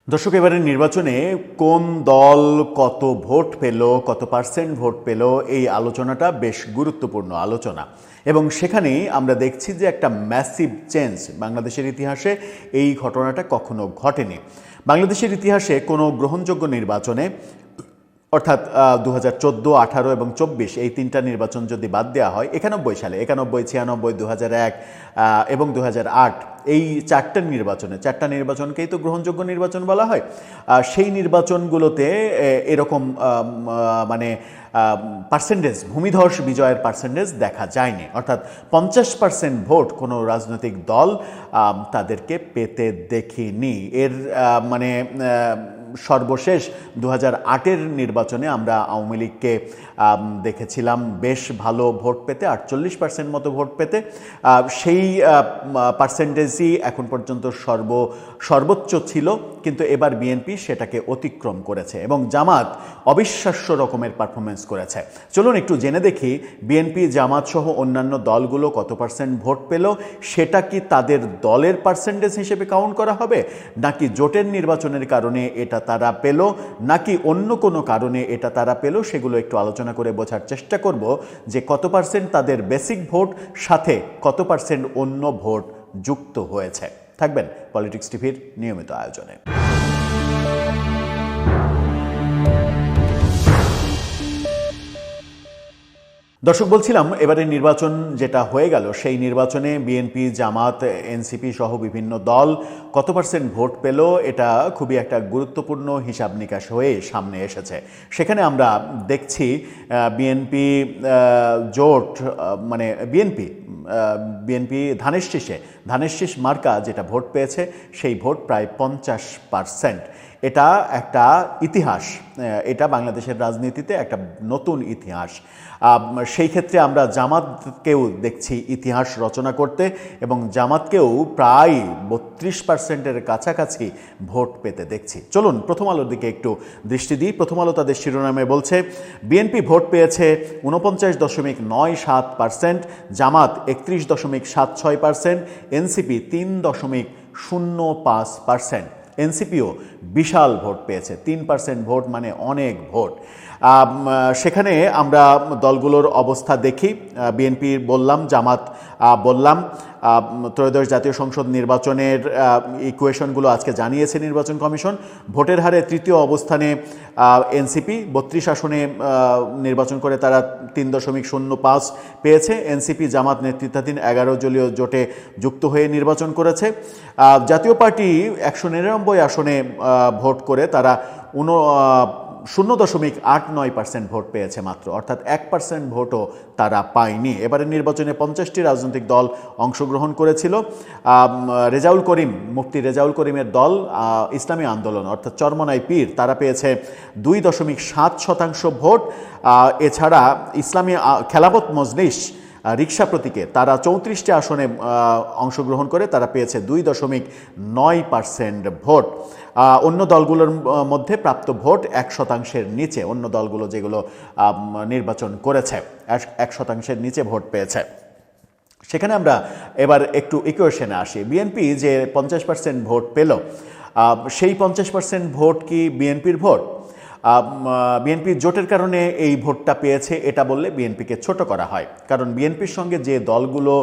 দর্শক, এবারের নির্বাচনে কোন দল কত ভোট পেল, কত পার্সেন্ট ভোট পেল, এই আলোচনাটা বেশ গুরুত্বপূর্ণ আলোচনা। এবং সেখানেই আমরা দেখছি যে একটা ম্যাসিভ চেঞ্জ বাংলাদেশের ইতিহাসে এই ঘটনাটা কখনো ঘটেনি। বাংলাদেশের ইতিহাসে কোনো গ্রহণযোগ্য নির্বাচনে অর্থাৎ 2014, 18 এবং 24 এই তিনটা নির্বাচন যদি বাদ দেওয়া হয়, 91 সালে 91, 96, 2001 এবং 2008 এই চারটা নির্বাচনকেই তো গ্রহণযোগ্য নির্বাচন বলা হয়। সেই নির্বাচনগুলোতে এরকম মানে পার্সেন্টেজ, ভূমিধস বিজয়ের পার্সেন্টেজ দেখা যায়নি। অর্থাৎ 50% ভোট কোনো রাজনৈতিক দল তাদেরকে পেতে দেখিনি। এর মানে সর্বশেষ 2008-এর নির্বাচনে আমরা আওয়ামী লীগকে দেখেছিলাম বেশ ভালো ভোট পেতে, 48% মতো ভোট পেতে। সেই পার্সেন্টেজই এখন পর্যন্ত সর্বোচ্চ ছিল, কিন্তু এবার বিএনপি সেটাকে অতিক্রম করেছে এবং জামাত অবিশ্বাস্য রকমের পারফরমেন্স করেছে। চলুন একটু জেনে দেখি বিএনপি, জামাত সহ অন্যান্য দলগুলো কত পার্সেন্ট ভোট পেল। সেটা কি তাদের দলের পার্সেন্টেজ হিসেবে কাউন্ট করা হবে, নাকি জোটের নির্বাচনের কারণে এটা তারা পেল, নাকি অন্য কোনো কারণে এটা তারা পেল, সেগুলো একটু আলোচনা করে বোঝার চেষ্টা করব যে কত পার্সেন্ট তাদের বেসিক ভোট, সাথে কত পার্সেন্ট অন্য ভোট যুক্ত হয়েছে। থাকবেন পলিটিক্স টিভির নিয়মিত আয়োজনে। দর্শক, বলছিলাম এবারের নির্বাচন যেটা হয়ে গেল, সেই নির্বাচনে বিএনপি, জামাত, এনসিপি সহ বিভিন্ন দল কত পার্সেন্ট ভোট পেল, এটা খুবই একটা গুরুত্বপূর্ণ হিসাব নিকাশ হয়ে সামনে এসেছে। সেখানে আমরা দেখছি বিএনপি জোট, মানে বিএনপি ধানের শীষ মার্কা যেটা ভোট পেয়েছে, সেই ভোট প্রায় 50%। এটা একটা ইতিহাস, এটা বাংলাদেশের রাজনীতিতে একটা নতুন ইতিহাস। সেই ক্ষেত্রে আমরা জামাতকেও দেখছি ইতিহাস রচনা করতে, এবং জামাতকেও প্রায় 32%-এর কাছাকাছি ভোট পেতে দেখছি। চলুন প্রথম আলোর দিকে একটু দৃষ্টি দিই। প্রথম আলো তাদের শিরোনামে বলছে, বিএনপি ভোট পেয়েছে 49.97%, জামাত 31.76%, এনসিপি 3.05%। এনসিপিও বিশাল ভোট পেয়েছে, 3% ভোট, মানে অনেক ভোট। সেখানে আমরা দলগুলোর অবস্থা দেখি। বিএনপি বললাম, জামাত বললাম। ত্রয়োদশ জাতীয় সংসদ নির্বাচনের ইকুয়েশনগুলো আজকে জানিয়েছে নির্বাচন কমিশন। ভোটের হারে তৃতীয় অবস্থানে এনসিপি, 32 আসনে নির্বাচন করে তারা 3.05 পেয়েছে। এনসিপি জামাত নেতৃত্বাধীন 11 দলীয় জোটে যুক্ত হয়ে নির্বাচন করেছে। জাতীয় পার্টি 199 আসনে ভোট করে তারা 0.89% ভোট পেয়েছে মাত্র, অর্থাৎ 1% ভোটও তারা পায়নি। এবারের নির্বাচনে 50টি রাজনৈতিক দল অংশগ্রহণ করেছিল। মুফতি রেজাউল করিমের দল ইসলামী আন্দোলন, অর্থাৎ চরমনাই পীর, তারা পেয়েছে 2.7% ভোট। এছাড়া ইসলামী খেলাফত মজলিস, রিকশা প্রতীকে, তারা 34টি আসনে অংশগ্রহণ করে তারা পেয়েছে 2.9% ভোট। অন্য দলগুলোর মধ্যে প্রাপ্ত ভোট 1%-এর নিচে, অন্য দলগুলো যেগুলো নির্বাচন করেছে 1%-এর নিচে ভোট পেয়েছে। সেখানে আমরা এবার একটু ইকুয়েশনে আসি। বিএনপি যে 50% ভোট পেল, সেই 50% ভোট কি বিএনপির ভোট? বিএনপি জোটের কারণে এই ভোটটা পেয়েছে এটা বললে বিএনপিকে ছোট করা হয়, কারণ বিএনপির সঙ্গে যে দলগুলো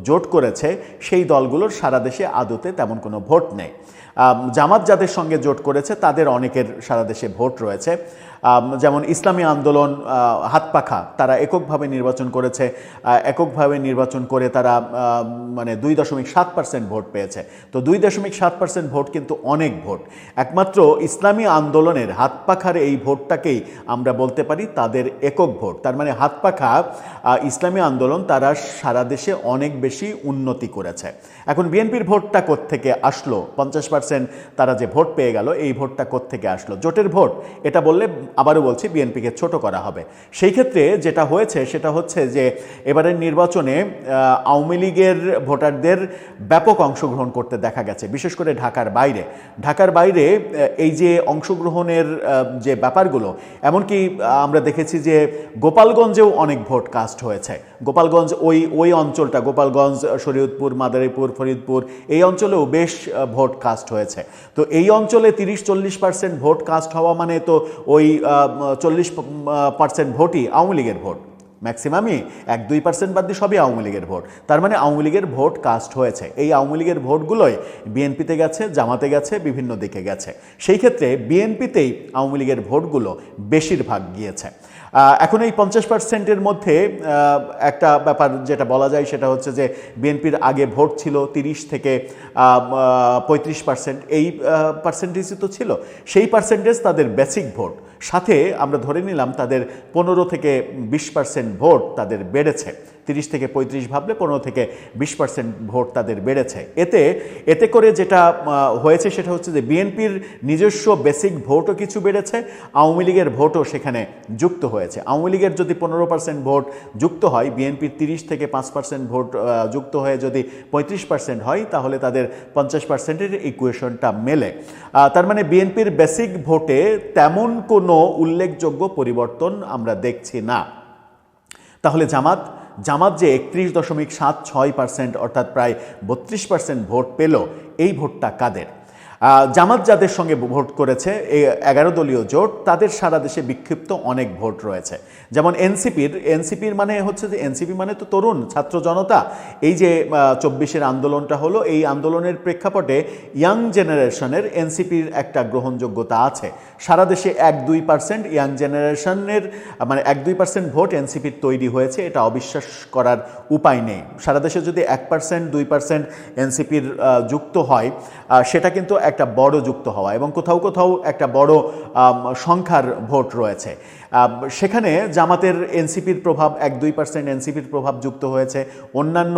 জোট করেছে সেই দলগুলোর সারা দেশে আদতে তেমন কোনো ভোট নেই। জামাত যাদের সঙ্গে জোট করেছে তাদের অনেকের সারা দেশে ভোট রয়েছে। যেমন ইসলামী আন্দোলন, হাতপাখা, তারা এককভাবে নির্বাচন করেছে। এককভাবে নির্বাচন করে তারা মানে 2.7% ভোট পেয়েছে। তো 2.7% ভোট কিন্তু অনেক ভোট। একমাত্র ইসলামী আন্দোলনের হাতপাখার এই ভোটটাকেই আমরা বলতে পারি তাদের একক ভোট। তার মানে হাতপাখা, ইসলামী আন্দোলন, তারা সারা দেশে অনেক বেশি উন্নতি করেছে। এখন বিএনপির ভোটটা কোত্থেকে আসলো? 50% তারা যে ভোট পেয়ে গেল, এই ভোটটা কোত্থেকে আসলো? জোটের ভোট, এটা বললে আবারও বলছি বিএনপিকে ছোট করা হবে। সেই ক্ষেত্রে যেটা হয়েছে সেটা হচ্ছে যে এবারের নির্বাচনে আওয়ামী লীগের ভোটারদের ব্যাপক অংশগ্রহণ করতে দেখা গেছে, বিশেষ করে ঢাকার বাইরে এই যে অংশগ্রহণের যে ব্যাপারগুলো, এমনকি আমরা দেখেছি যে গোপালগঞ্জেও অনেক ভোট কাস্ট হয়েছে। গোপালগঞ্জ, ওই অঞ্চলটা, গোপালগঞ্জ, শরীয়তপুর, মাদারীপুর, ফরিদপুর, এই অঞ্চলেও বেশ ভোট কাস্ট হয়েছে। তো এই অঞ্চলে 30-40% ভোট কাস্ট হওয়া মানে তো ওই 40% ভোটই আওয়ামী লীগের ভোট, ম্যাক্সিমামই 1-2% বাদ দিয়ে সবই আওয়ামী লীগের ভোট। তার মানে আওয়ামী লীগের ভোট কাস্ট হয়েছে। এই আওয়ামী লীগের ভোটগুলোই বিএনপিতে গেছে, জামাতে গেছে, বিভিন্ন দিকে গেছে। সেই ক্ষেত্রে বিএনপিতেই আওয়ামী লীগের ভোটগুলো বেশিরভাগ গিয়েছে। এখন এই 50%-এর মধ্যে একটা ব্যাপার যেটা বলা যায় সেটা হচ্ছে যে বিএনপির আগে ভোট ছিল 30 থেকে 35%, এই পার্সেন্টেজই তো ছিল। সেই পার্সেন্টেজ তাদের বেসিক ভোট, সাথে আমরা ধরে নিলাম তাদের 15 থেকে 20% ভোট তাদের বেড়েছে। 30 থেকে 35 ভাবলে 15 থেকে 20% ভোট তাদের বেড়েছে। এতে করে যেটা হয়েছে সেটা হচ্ছে যে বিএনপির নিজস্ব বেসিক ভোটও কিছু বেড়েছে, আওয়ামী লীগের ভোটও সেখানে যুক্ত হয়েছে। আওয়ামী লীগের যদি 15% ভোট যুক্ত হয়, বিএনপির 30 থেকে 5% ভোট যুক্ত হয়ে যদি 35% হয়, তাহলে তাদের 50%-এর ইকুয়েশনটা মেলে। তার মানে বিএনপির বেসিক ভোটে তেমন কোনো উল্লেখযোগ্য পরিবর্তন আমরা দেখছি না। তাহলে জামাত যে 31.76% অর্থাৎ প্রায় 32% ভোট পেল, এই ভোটটা কাদের? জামাত যাদের সঙ্গে ভোট করেছে, এই 11 দলীয় জোট, তাদের সারা দেশে বিক্ষিপ্ত অনেক ভোট রয়েছে। যেমন এনসিপির মানে হচ্ছে যে এনসিপি মানে তো তরুণ ছাত্র জনতা। এই যে 24-এর আন্দোলনটা হলো, এই আন্দোলনের প্রেক্ষাপটে ইয়াং জেনারেশনের এনসিপির একটা গ্রহণযোগ্যতা আছে। সারা দেশে 1-2% ইয়াং জেনারেশনের মানে 1-2% ভোট এনসিপির তৈরি হয়েছে, এটা অবিশ্বাস করার উপায় নেই। সারা দেশে যদি 1%-2% এনসিপির যুক্ত হয়, সেটা কিন্তু একটা বড় যুক্ত হওয়া, এবং কোথাও কোথাও একটা বড় সংখ্যার ভোট রয়েছে। সেখানে জামাতের এনসিপির প্রভাব 1-2% এনসিপির প্রভাব যুক্ত হয়েছে। অন্যান্য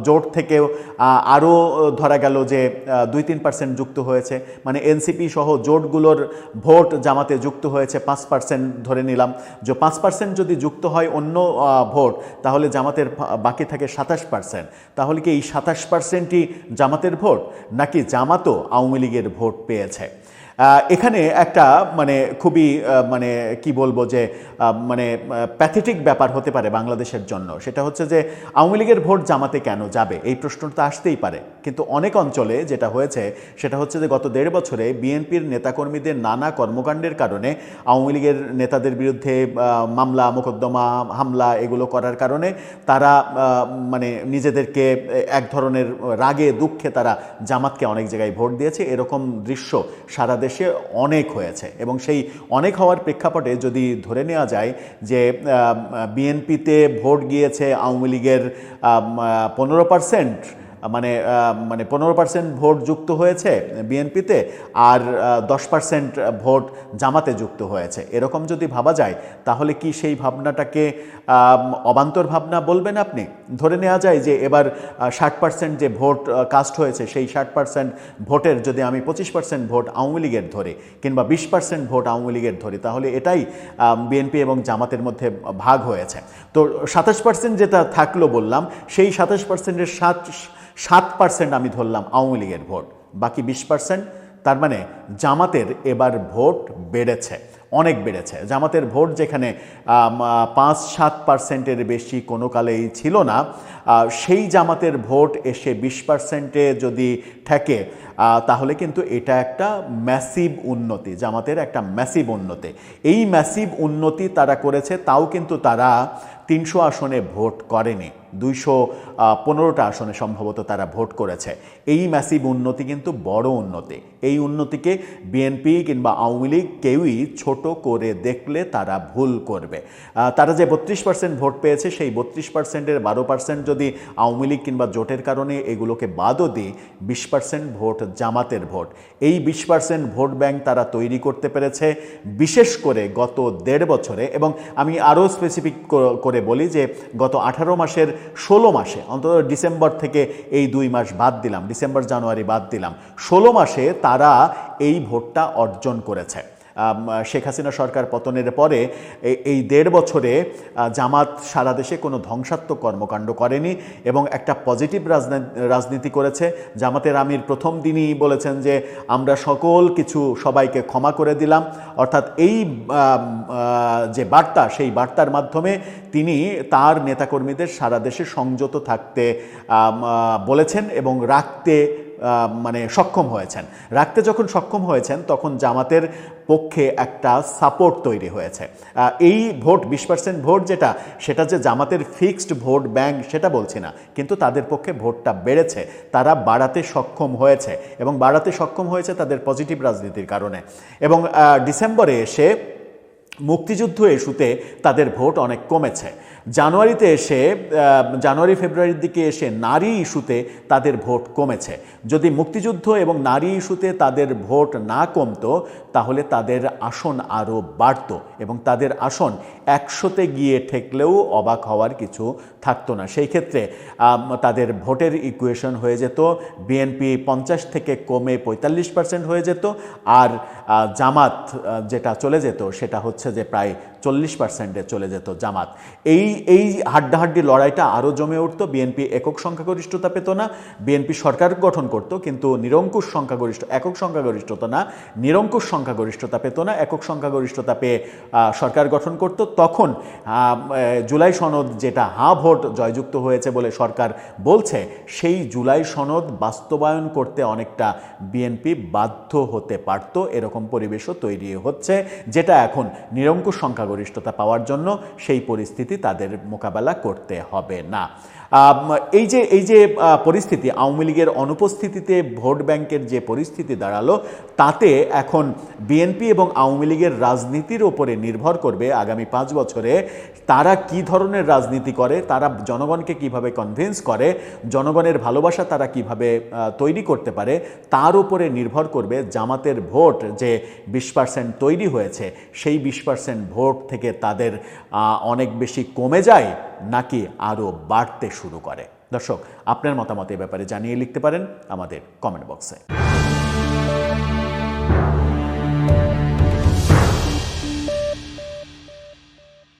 জোট থেকেও আরও ধরা গেল যে 2-3% যুক্ত হয়েছে। মানে এনসিপি সহ জোটগুলোর ভোট জামাতে যুক্ত হয়েছে 5%, ধরে নিলাম যে 5% যদি যুক্ত হয় অন্য ভোট, তাহলে জামাতের বাকি থাকে 27%। তাহলে কি এই 27%ই জামাতের ভোট, নাকি জামাতও আওয়ামী লীগের ভোট পেয়েছে? এখানে একটা মানে খুবই মানে কি বলবো যে মানে প্যাথেটিক ব্যাপার হতে পারে বাংলাদেশের জন্য। সেটা হচ্ছে যে আওয়ামী লীগের ভোট জামাতে কেন যাবে, এই প্রশ্নটা আসতেই পারে। কিন্তু অনেক অঞ্চলে যেটা হয়েছে সেটা হচ্ছে যে গত 1.5 বছরে বিএনপির নেতাকর্মীদের নানা কর্মকাণ্ডের কারণে আওয়ামী লীগের নেতাদের বিরুদ্ধে মামলা, মোকদ্দমা, হামলা এগুলো করার কারণে তারা মানে নিজেদেরকে এক ধরনের রাগে দুঃখে তারা জামাতকে অনেক জায়গায় ভোট দিয়েছে। এরকম দৃশ্য সারা দেশে অনেক হয়েছে, এবং সেই অনেক হওয়ার প্রেক্ষাপটে যদি ধরে নেওয়া যায় যে বিএনপিতে ভোট গিয়েছে আওয়ামী লীগের 15%, মানে 15% ভোট যুক্ত হয়েছে বিএনপিতে, আর 10% ভোট জামাতে যুক্ত হয়েছে, এরকম যদি ভাবা যায়, তাহলে কি সেই ভাবনাটাকে অবান্তর ভাবনা বলবেন আপনি? ধরে নেওয়া যায় যে এবার 60% যে ভোট কাস্ট হয়েছে, সেই 60% ভোটের যদি আমি 25% ভোট আওয়ামী লীগের ধরি, কিংবা 20% ভোট আওয়ামী লীগের ধরি, তাহলে এটাই বিএনপি এবং জামাতের মধ্যে ভাগ হয়েছে। তো 27% যেটা থাকলো বললাম, সেই 27%-এর 7% আমি ধরলাম আওয়ামী লীগের ভোট, বাকি 20%। তার মানে জামাতের এবার ভোট বেড়েছে, অনেক বেড়েছে। জামাতের ভোট যেখানে 5-7%-এর বেশি কোনো কালেই ছিল না, সেই জামাতের ভোট এসে 20%-এ যদি ঠেকে, তাহলে কিন্তু এটা একটা ম্যাসিভ উন্নতি, জামাতের একটা ম্যাসিভ উন্নতি। এই ম্যাসিভ উন্নতি তারা করেছে, তাও কিন্তু তারা 300 আসনে ভোট করেনি, 215টা আসনে সম্ভবত তারা ভোট করেছে। এই ম্যাসিভ উন্নতি কিন্তু বড় উন্নতি। এই উন্নতিকে বিএনপি কিংবা আওয়ামী লীগ কেউই ছোট করে দেখলে তারা ভুল করবে। তারা যে 32% ভোট পেয়েছে, সেই 32%-এর 12% যদি আওয়ামী লীগ কিংবা জোটের কারণে এগুলোকে বাদও দিই, 20% ভোট জামাতের ভোট। এই 20% ভোট ব্যাংক তারা তৈরি করতে পেরেছে, বিশেষ করে গত 1.5 বছরে। এবং আমি আরও স্পেসিফিক করে বলি যে গত 18 মাসের 16 মাসে, অন্তত ডিসেম্বর থেকে এই 2 মাস বাদ দিলাম, ডিসেম্বর জানুয়ারি বাদ দিলাম, 16 মাসে তারা এই ভোটটা অর্জন করেছে। শেখ হাসিনা সরকার পতনের পরে এই 1.5 বছরে জামাত সারা দেশে কোনো ধ্বংসাত্মক কর্মকাণ্ড করেনি এবং একটা পজিটিভ রাজনীতি করেছে। জামাতের আমির প্রথম দিনই বলেছেন যে আমরা সকল কিছু সবাইকে ক্ষমা করে দিলাম, অর্থাৎ এই যে বার্তা, সেই বার্তার মাধ্যমে তিনি তার নেতাকর্মীদের সারা দেশে সংযত থাকতে বলেছেন এবং রাখতে মানে সক্ষম হয়েছেন। রাখতে যখন সক্ষম হয়েছেন তখন জামাতের পক্ষে একটা সাপোর্ট তৈরি হয়েছে। এই ভোট 20% ভোট যেটা, সেটা যে জামাতের ফিক্সড ভোট ব্যাংক সেটা বলছি না, কিন্তু তাদের পক্ষে ভোটটা বেড়েছে, তারা বাড়াতে সক্ষম হয়েছে এবং বাড়াতে সক্ষম হয়েছে তাদের পজিটিভ রাজনীতির কারণে। এবং ডিসেম্বরে এসে মুক্তিযুদ্ধ ইস্যুতে তাদের ভোট অনেক কমেছে। জানুয়ারিতে এসে জানুয়ারি ফেব্রুয়ারির দিকে এসে নারী ইস্যুতে তাদের ভোট কমেছে। যদি মুক্তিযুদ্ধ এবং নারী ইস্যুতে তাদের ভোট না কমতো তাহলে তাদের আসন আরও বাড়তো এবং তাদের আসন 100-তে গিয়ে ঠেকলেও অবাক হওয়ার কিছু থাকতো না। সেই ক্ষেত্রে তাদের ভোটের ইকুয়েশন হয়ে যেত বিএনপি 50 থেকে কমে 45% হয়ে যেত, আর জামাত যেটা চলে যেত সেটা হচ্ছে যে প্রায় 40%-এ চলে যেত জামাত। এই হাড্ডাহাড্ডি লড়াইটা আরও জমে উঠতো। বিএনপি একক সংখ্যাগরিষ্ঠতা পেত না, বিএনপি সরকার গঠন করত কিন্তু নিরঙ্কুশ একক সংখ্যাগরিষ্ঠতা না, নিরঙ্কুশ সংখ্যাগরিষ্ঠতা পেত না। একক সংখ্যাগরিষ্ঠতা পেয়ে সরকার গঠন করত। তখন জুলাই সনদ যেটা ভোট জয়যুক্ত হয়েছে বলে সরকার বলছে, সেই জুলাই সনদ বাস্তবায়ন করতে অনেকটা বিএনপি বাধ্য হতে পারত। এরকম পরিবেশও তৈরি হচ্ছে, যেটা এখন নিরঙ্কুশ সংখ্যাগরিষ্ঠতা পাওয়ার জন্য সেই পরিস্থিতি তাদের মোকাবেলা করতে হবে না। এই যে পরিস্থিতি, আওয়ামী লীগের অনুপস্থিতিতে ভোট ব্যাংকের যে পরিস্থিতি দাঁড়ালো, তাতে এখন বিএনপি এবং আওয়ামী লীগের রাজনীতির ওপরে নির্ভর করবে আগামী 5 বছরে তারা কি ধরনের রাজনীতি করে, তারা জনগণকে কিভাবে কনভিন্স করে, জনগণের ভালোবাসা তারা কিভাবে তৈরি করতে পারে, তার উপরে নির্ভর করবে জামাতের ভোট যে 20% তৈরি হয়েছে, সেই 20% ভোট থেকে তাদের অনেক বেশি কমে যায় নাকি আরও বাড়তে শুরু করে। দর্শক, আপনার মতামত এ ব্যাপারে জানিয়ে লিখতে পারেন আমাদের কমেন্ট বক্সে।